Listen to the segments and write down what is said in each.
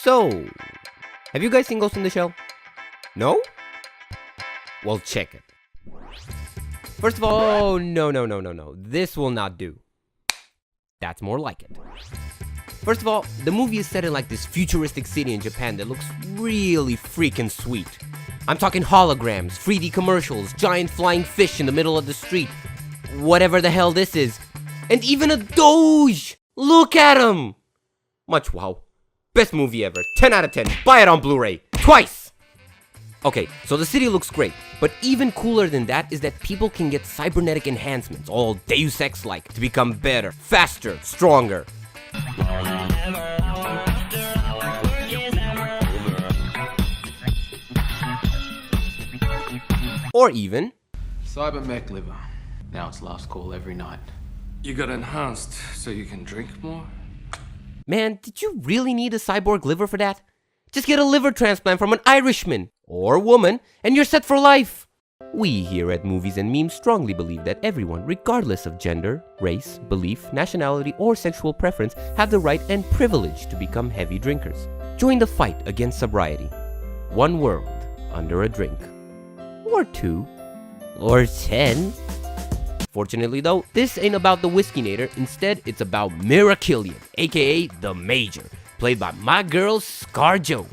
So, have you guys seen Ghost in the Shell? No? Well, check it. First of all, no. This will not do. That's more like it. First of all, the movie is set in like this futuristic city in Japan that looks really freaking sweet. I'm talking holograms, 3D commercials, giant flying fish in the middle of the street, whatever the hell this is. And even a Doge! Look at him! Much wow. Best movie ever. 10 out of 10. Buy it on Blu-ray. Twice! Okay, so the city looks great, but even cooler than that is that people can get cybernetic enhancements, all Deus Ex-like, to become better, faster, stronger. Or even Cybermech liver. Now it's last call every night. You got enhanced so you can drink more? man, did you really need a cyborg liver for that? Just get a liver transplant from an Irishman or woman and you're set for life. We here at Movies and Memes strongly believe that everyone, regardless of gender, race, belief, nationality, or sexual preference, have the right and privilege to become heavy drinkers. Join the fight against sobriety. One world under a drink. Or 2. Or 10. Fortunately though, this ain't about the Whiskey-nator. Instead, it's about Mira Killian, aka The Major, played by my girl ScarJo.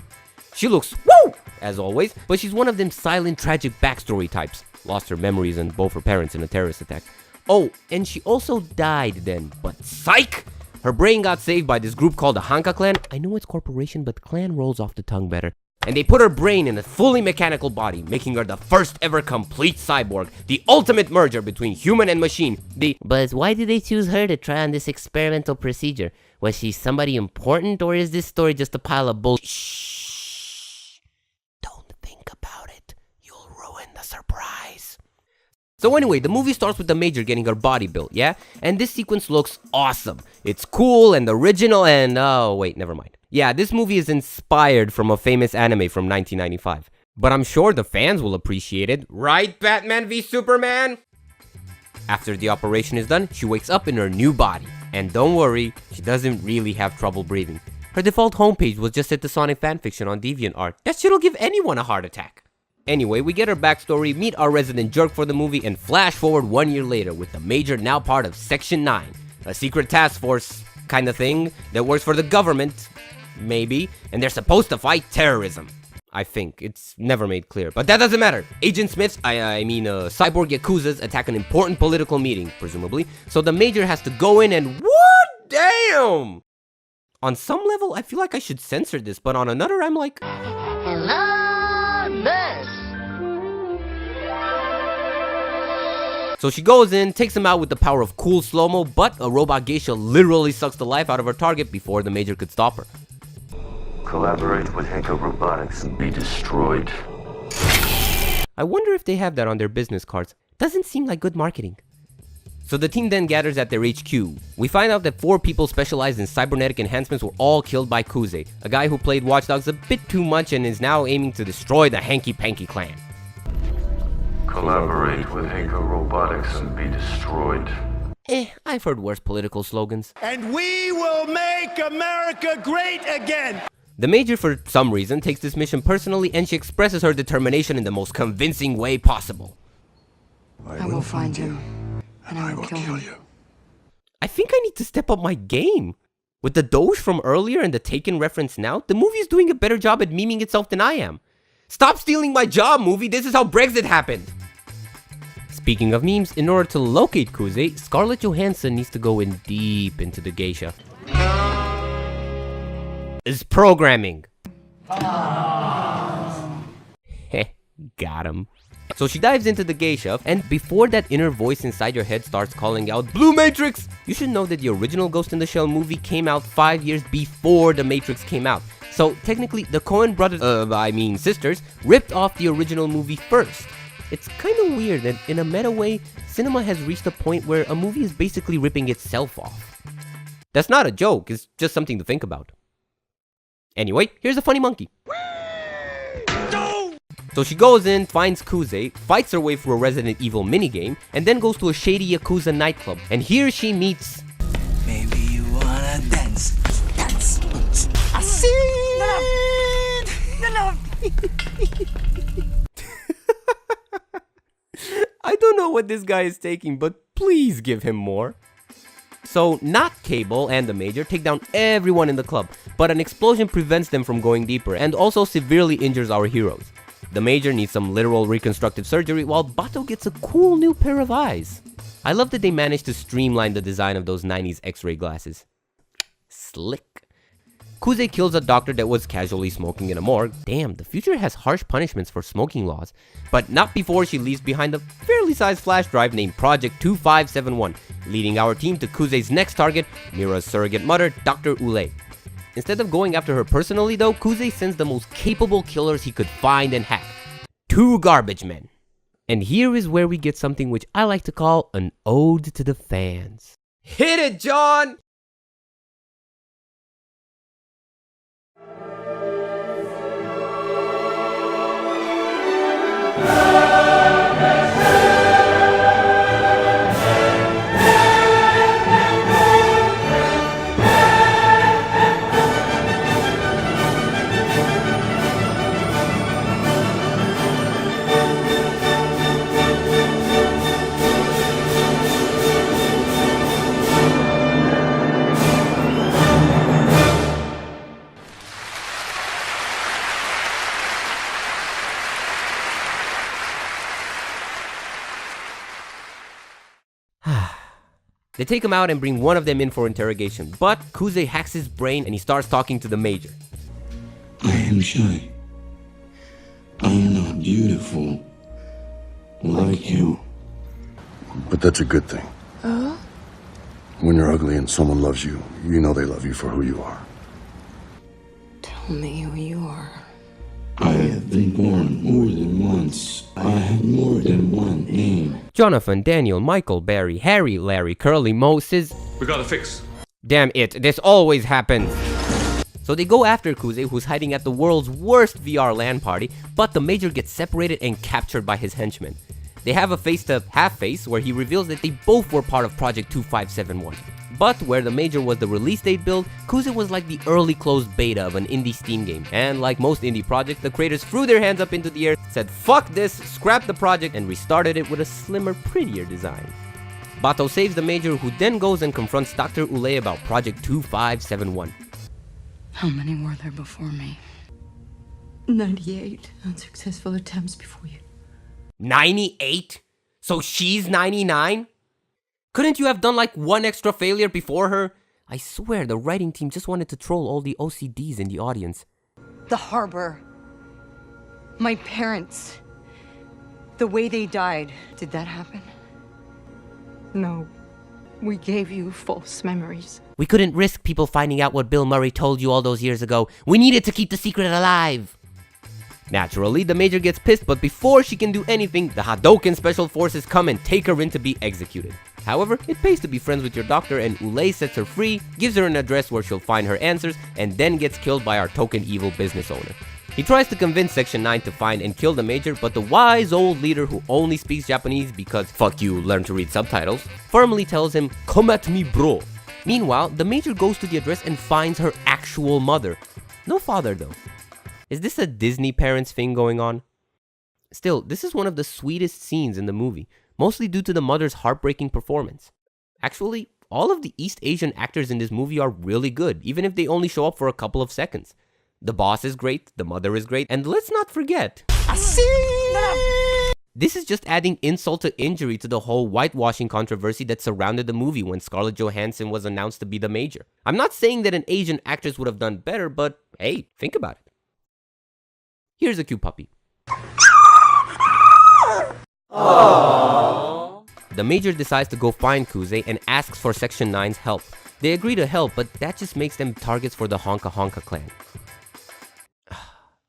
She looks woo, as always, but she's one of them silent, tragic backstory types. Lost her memories and both her parents in a terrorist attack. Oh, and she also died then, but psych! Her brain got saved by this group called the Hanka Clan. I know it's corporation, but clan rolls off the tongue better. And they put her brain in a fully mechanical body, making her the first ever complete cyborg, the ultimate merger between human and machine. But why did they choose her to try on this experimental procedure? Was she somebody important, or is this story just a pile of bullshit? Shh. Don't think about it. You'll ruin the surprise. So anyway, the movie starts with the Major getting her body built, yeah? And this sequence looks awesome. It's cool and original and... oh, wait, never mind. Yeah, this movie is inspired from a famous anime from 1995. But I'm sure the fans will appreciate it. Right, Batman v Superman? After the operation is done, she wakes up in her new body. And don't worry, she doesn't really have trouble breathing. Her default homepage was just set to Sonic fanfiction on DeviantArt. That shit'll give anyone a heart attack. Anyway, we get her backstory, meet our resident jerk for the movie, and flash forward 1 year later with the Major now part of Section 9. A secret task force kind of thing that works for the government. Maybe, and they're supposed to fight terrorism. I think. It's never made clear, but that doesn't matter. Agent Smith's, cyborg Yakuzas attack an important political meeting, presumably, so the Major has to go in and what? Damn! On some level, I feel like I should censor this, but on another, I'm like... hello, nurse! So she goes in, takes him out with the power of cool slow-mo, but a robot geisha literally sucks the life out of her target before the Major could stop her. Collaborate with Henko Robotics and be destroyed. I wonder if they have that on their business cards. Doesn't seem like good marketing. So the team then gathers at their HQ. We find out that 4 people specialized in cybernetic enhancements were all killed by Kuze, a guy who played Watch Dogs a bit too much and is now aiming to destroy the Hanky Panky clan. Collaborate with Henko Robotics and be destroyed. I've heard worse political slogans. And we will make America great again! The Major, for some reason, takes this mission personally and she expresses her determination in the most convincing way possible. I will find him, and I will kill him. I think I need to step up my game. With the Doge from earlier and the Taken reference now, the movie is doing a better job at memeing itself than I am. Stop stealing my job, movie! This is how Brexit happened! Speaking of memes, in order to locate Kuze, Scarlett Johansson needs to go in deep into the geisha. Is programming. Heh, got him. So she dives into the geisha, and before that inner voice inside your head starts calling out, Blue Matrix! You should know that the original Ghost in the Shell movie came out 5 years before The Matrix came out. So technically, the Coen brothers, sisters, ripped off the original movie first. It's kind of weird that in a meta way, cinema has reached a point where a movie is basically ripping itself off. That's not a joke, it's just something to think about. Anyway, here's a funny monkey. So she goes in, finds Kuze, fights her way through a Resident Evil minigame, and then goes to a shady Yakuza nightclub. And here she meets... Maybe you wanna dance. Dance. I see I don't know what this guy is taking, but please give him more. So, not Cable and the Major take down everyone in the club, but an explosion prevents them from going deeper and also severely injures our heroes. The Major needs some literal reconstructive surgery while Bato gets a cool new pair of eyes. I love that they managed to streamline the design of those 90s X-ray glasses. Slick. Kuze kills a doctor that was casually smoking in a morgue. Damn, the future has harsh punishments for smoking laws. But not before she leaves behind a fairly sized flash drive named Project 2571, leading our team to Kuze's next target, Mira's surrogate mother, Dr. Ule. Instead of going after her personally though, Kuze sends the most capable killers he could find and hack. 2 garbage men. And here is where we get something which I like to call an ode to the fans. Hit it, John! They take him out and bring one of them in for interrogation, but Kuze hacks his brain and he starts talking to the Major. I am shy. I am not beautiful like you. But that's a good thing. When you're ugly and someone loves you, you know they love you for who you are. Tell me who you are. I have been born more than once. I have more than one name. Jonathan, Daniel, Michael, Barry, Harry, Larry, Curly, Moses. We got a fix. Damn it, this always happens. So they go after Kuze, who's hiding at the world's worst VR LAN party, but the Major gets separated and captured by his henchmen. They have a face-to-half-face where he reveals that they both were part of Project 2571. But where the Major was the release date build, Kuze was like the early closed beta of an indie Steam game. And like most indie projects, the creators threw their hands up into the air, said fuck this, scrapped the project, and restarted it with a slimmer, prettier design. Bato saves the Major, who then goes and confronts Dr. Ule about Project 2571. How many were there before me? 98 unsuccessful attempts before you. 98? So she's 99? Couldn't you have done like one extra failure before her? I swear the writing team just wanted to troll all the OCDs in the audience. The harbor. My parents. The way they died. Did that happen? No. We gave you false memories. We couldn't risk people finding out what Bill Murray told you all those years ago. We needed to keep the secret alive. Naturally, the Major gets pissed, but before she can do anything, the Hadoken Special Forces come and take her in to be executed. However, it pays to be friends with your doctor, and Ule sets her free, gives her an address where she'll find her answers, and then gets killed by our token evil business owner. He tries to convince Section 9 to find and kill the Major, but the wise old leader who only speaks Japanese because fuck you, learn to read subtitles, firmly tells him, "Come at me, bro." Meanwhile, the Major goes to the address and finds her actual mother. No father though. Is this a Disney parents thing going on? Still, this is one of the sweetest scenes in the movie, mostly due to the mother's heartbreaking performance. Actually, all of the East Asian actors in this movie are really good, even if they only show up for a couple of seconds. The boss is great, the mother is great, and let's not forget, this is just adding insult to injury to the whole whitewashing controversy that surrounded the movie when Scarlett Johansson was announced to be the Major. I'm not saying that an Asian actress would have done better, but hey, think about it. Here's a cute puppy. Aww. The Major decides to go find Kuze and asks for Section 9's help. They agree to help, but that just makes them targets for the Honka Honka clan.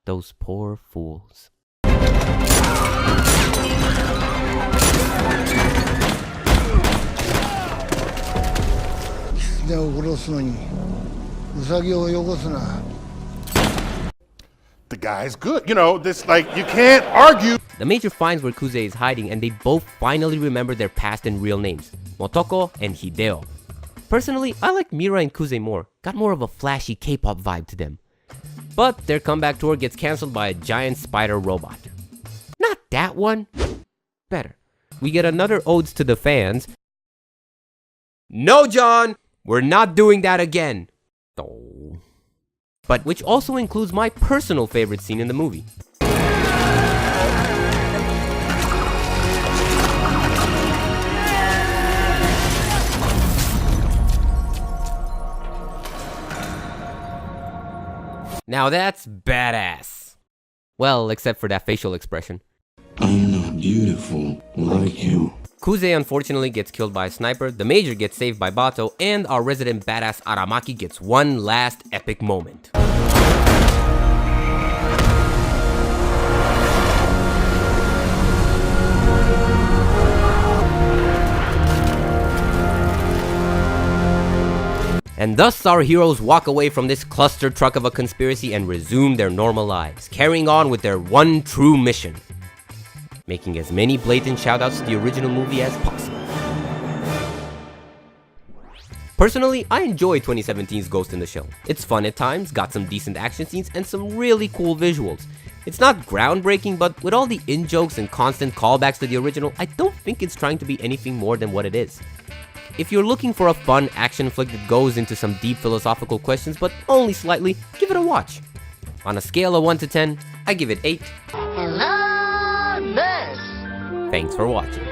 Those poor fools. The guy's good, you know, this, like, you can't argue. The Major finds where Kuze is hiding and they both finally remember their past and real names, Motoko and Hideo. Personally, I like Mira and Kuze more, got more of a flashy K-pop vibe to them. but their comeback tour gets cancelled by a giant spider robot. Not that one. Better. We get another odes to the fans. No, John! We're not doing that again. Oh. But which also includes my personal favorite scene in the movie. Now that's badass. Well, except for that facial expression. I'm not beautiful like you. Kuze unfortunately gets killed by a sniper, the Major gets saved by Bato, and our resident badass Aramaki gets one last epic moment. And thus our heroes walk away from this cluster truck of a conspiracy and resume their normal lives, carrying on with their one true mission. Making as many blatant shoutouts to the original movie as possible. Personally, I enjoy 2017's Ghost in the Shell. It's fun at times, got some decent action scenes, and some really cool visuals. It's not groundbreaking, but with all the in-jokes and constant callbacks to the original, I don't think it's trying to be anything more than what it is. If you're looking for a fun action flick that goes into some deep philosophical questions, but only slightly, give it a watch. On a scale of 1 to 10, I give it 8. Hello, nurse. Thanks for watching.